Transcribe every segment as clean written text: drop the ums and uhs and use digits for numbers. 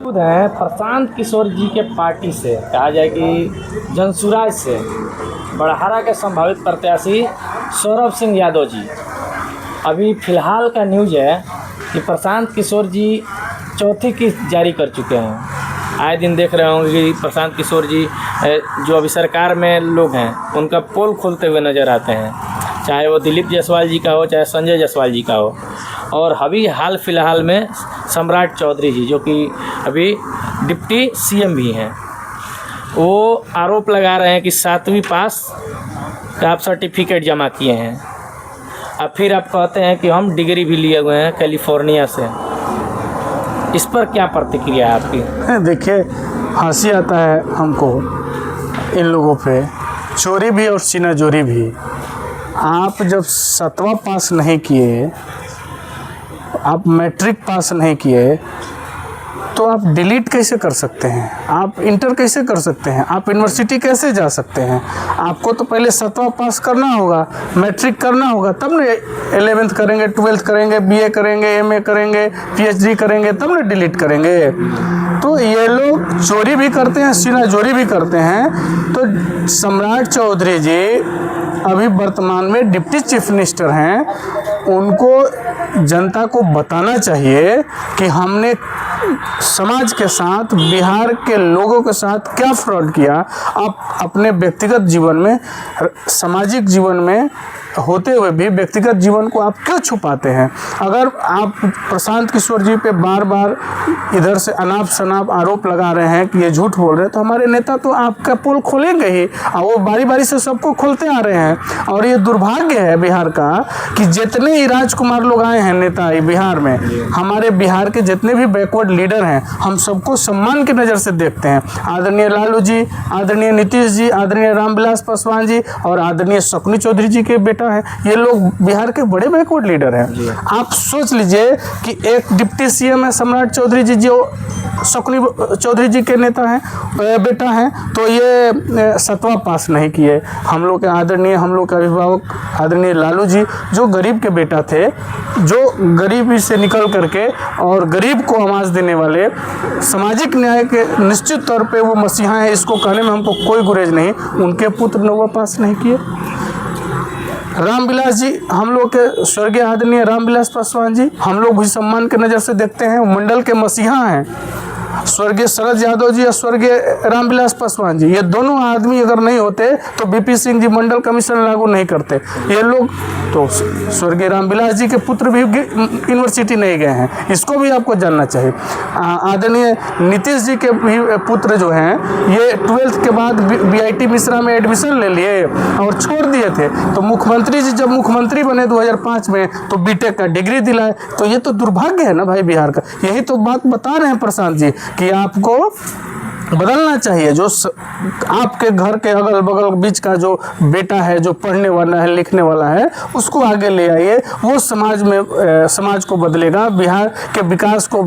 खुद हैं प्रशांत किशोर जी के पार्टी से, कहा जाए कि जनसुराज से बड़हरा के संभावित प्रत्याशी सौरभ सिंह यादव जी। अभी फ़िलहाल का न्यूज़ है कि प्रशांत किशोर जी चौथी किस्त जारी कर चुके हैं। आए दिन देख रहे होंगे कि प्रशांत किशोर जी जो अभी सरकार में लोग हैं उनका पोल खोलते हुए नज़र आते हैं, चाहे वो दिलीप जायसवाल जी का हो चाहे संजय जायसवाल जी का हो। और अभी हाल फिलहाल में सम्राट चौधरी जी, जो कि अभी डिप्टी सीएम भी हैं, वो आरोप लगा रहे हैं कि 7वीं पास का आप सर्टिफिकेट जमा किए हैं। अब फिर आप कहते हैं कि हम डिग्री भी लिए हुए हैं कैलिफोर्निया से। इस पर क्या प्रतिक्रिया है आपकी? देखिए, हंसी आता है हमको इन लोगों पे, चोरी भी और सीनाजोरी भी। आप जब 7वां पास नहीं किए, आप मैट्रिक पास नहीं किए, तो आप डिलीट कैसे कर सकते हैं? आप इंटर कैसे कर सकते हैं? आप यूनिवर्सिटी कैसे जा सकते हैं? आपको तो पहले 7वां पास करना होगा, मैट्रिक करना होगा, तब ना 11th करेंगे, 12th करेंगे, बीए करेंगे, एमए करेंगे, पीएचडी करेंगे, तब ना डिलीट करेंगे। तो ये लोग चोरी भी करते हैं, सीनाजोरी भी करते हैं। तो सम्राट चौधरी जी अभी वर्तमान में डिप्टी चीफ मिनिस्टर हैं, उनको जनता को बताना चाहिए कि हमने समाज के साथ, बिहार के लोगों के साथ क्या फ्रॉड किया। आप अपने व्यक्तिगत जीवन में, सामाजिक जीवन में होते हुए भी व्यक्तिगत जीवन को आप क्यों छुपाते हैं? अगर आप प्रशांत किशोर जी पे बार बार इधर से अनाप शनाप आरोप लगा रहे हैं कि ये झूठ बोल रहे हैं, तो हमारे नेता तो आपका पोल खोलेंगे ही, और वो बारी बारी से सबको खोलते आ रहे हैं। और ये दुर्भाग्य है बिहार का कि जितने ही राजकुमार लोग आए हैं नेता बिहार में, हमारे बिहार के जितने भी बैकवर्ड लीडर हैं, हम सबको सम्मान की नज़र से देखते हैं। आदरणीय लालू जी, आदरणीय नीतीश जी, आदरणीय रामविलास पासवान जी और आदरणीय शकुनी चौधरी जी के बेटा है। ये लोग बिहार के बड़े बैकवर्ड लीडर हैं। आप सोच लीजिए कि एक डिप्टी सीएम है सम्राट चौधरी जी, जो शकुनी चौधरी जी के नेता हैं, बेटा हैं, तो ये 7वां पास नहीं किए। हम लोग के आदरणीय, हम लोग के अभिभावक आदरणीय लालू जी, जो गरीब के बेटा थे, जो गरीबी से निकल करके और गरीब को आवाज़ देने वाले, सामाजिक न्याय के निश्चित तौर पे वो मसीहा हैं, इसको कहने में हमको कोई गुरेज नहीं। उनके पुत्र 9वां पास नहीं किए। रामविलास जी, हम लोग के स्वर्गीय आदरणीय रामविलास पासवान जी, हम लोग भी सम्मान के नज़र से देखते हैं, मंडल के मसीहा हैं। स्वर्गीय शरद यादव जी और स्वर्गीय रामविलास पासवान जी, ये दोनों आदमी अगर नहीं होते तो बीपी सिंह जी मंडल कमीशन लागू नहीं करते। ये लोग तो, स्वर्गीय रामविलास जी के पुत्र भी यूनिवर्सिटी नहीं गए हैं, इसको भी आपको जानना चाहिए। आदरणीय नीतीश जी के भी पुत्र जो हैं, ये 12th के बाद बीआईटी मिश्रा में एडमिशन ले लिए और छोड़ दिए थे। तो मुख्यमंत्री जी जब मुख्यमंत्री बने 2005 में, तो बीटेक का डिग्री दिलाए। तो ये तो दुर्भाग्य है ना भाई बिहार का। यही तो बात बता रहे हैं प्रशांत जी कि आपको बदलना चाहिए। जो आपके घर के अगल बगल बीच का जो बेटा है, जो पढ़ने वाला है, लिखने वाला है, उसको आगे ले आइए। वो समाज में, समाज को बदलेगा, बिहार के विकास को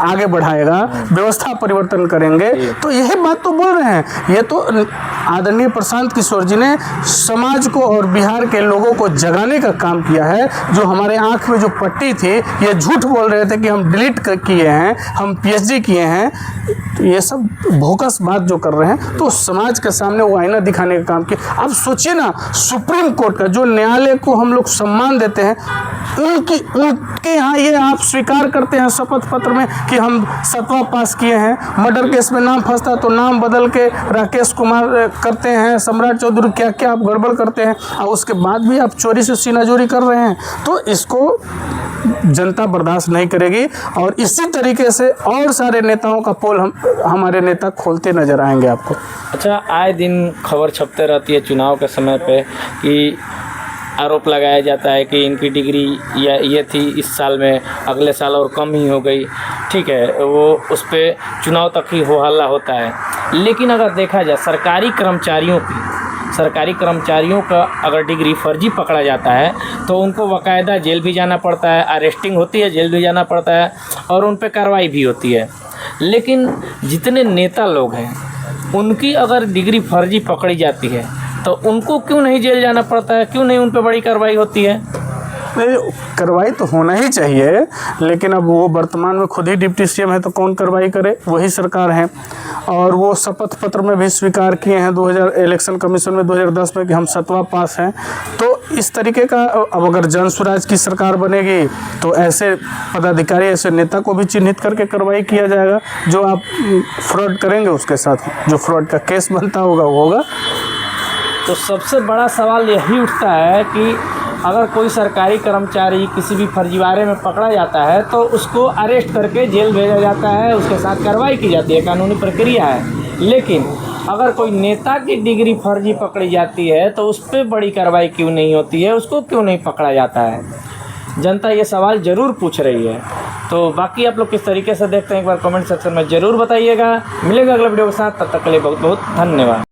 आगे बढ़ाएगा, व्यवस्था परिवर्तन करेंगे। तो यही बात तो बोल रहे हैं। ये तो आदरणीय प्रशांत किशोर जी ने समाज को और बिहार के लोगों को जगाने का काम किया है। जो हमारे आँख में जो पट्टी थी, ये झूठ बोल रहे थे कि हम डिलीट किए हैं, हम पीएचडी किए हैं, ये सब भोकस बात जो कर रहे हैं, तो समाज के सामने वो आईना दिखाने का काम किया। अब सोचिए ना, सुप्रीम कोर्ट का जो न्यायालय को हम लोग सम्मान देते हैं, उनके यहाँ ये आप स्वीकार करते हैं शपथ पत्र में कि हम 7वां पास किए हैं। मर्डर केस में नाम फंसता तो नाम बदल के राकेश कुमार करते हैं, सम्राट चौधरी, क्या क्या आप गड़बड़ करते हैं, और उसके बाद भी आप चोरी से सीनाजोरी कर रहे हैं। तो इसको जनता बर्दाश्त नहीं करेगी। और इसी तरीके से और सारे नेताओं का पोल हमारे नेता खोलते नजर आएंगे आपको। अच्छा, आए दिन खबर छपते रहती है चुनाव के समय पे कि आरोप लगाया जाता है कि इनकी डिग्री या ये थी इस साल में, अगले साल और कम ही हो गई। ठीक है, वो उस पर चुनाव तक ही हो हल्ला होता है। लेकिन अगर देखा जाए सरकारी कर्मचारियों का अगर डिग्री फर्जी पकड़ा जाता है तो उनको बाकायदा जेल भी जाना पड़ता है, अरेस्टिंग होती है, जेल भी जाना पड़ता है और उन पर कार्रवाई भी होती है। लेकिन जितने नेता लोग हैं, उनकी अगर डिग्री फर्जी पकड़ी जाती है तो उनको क्यों नहीं जेल जाना पड़ता है? क्यों नहीं उन पर बड़ी कार्रवाई होती है? नहीं, कार्रवाई तो होना ही चाहिए, लेकिन अब वो वर्तमान में खुद ही डिप्टी सीएम है तो कौन कार्रवाई करे, वही सरकार है। और वो शपथ पत्र में भी स्वीकार किए हैं 2000 इलेक्शन कमीशन में 2010 में कि हम 7वां पास हैं। तो इस तरीके का अब अगर जन स्वराज की सरकार बनेगी तो ऐसे पदाधिकारी, ऐसे नेता को भी चिन्हित करके कार्रवाई किया जाएगा। जो आप फ्रॉड करेंगे उसके साथ जो फ्रॉड का केस बनता होगा वो होगा। तो सबसे बड़ा सवाल यही उठता है कि अगर कोई सरकारी कर्मचारी किसी भी फर्जीवाड़े में पकड़ा जाता है तो उसको अरेस्ट करके जेल भेजा जाता है, उसके साथ कार्रवाई की जाती है, कानूनी प्रक्रिया है। लेकिन अगर कोई नेता की डिग्री फर्जी पकड़ी जाती है तो उस पर बड़ी कार्रवाई क्यों नहीं होती है, उसको क्यों नहीं पकड़ा जाता है? जनता ये सवाल ज़रूर पूछ रही है। तो बाकी आप लोग किस तरीके से देखते हैं एक बार कमेंट सेक्शन में ज़रूर बताइएगा। मिलेगा अगले वीडियो के साथ, तब तक के लिए बहुत बहुत धन्यवाद।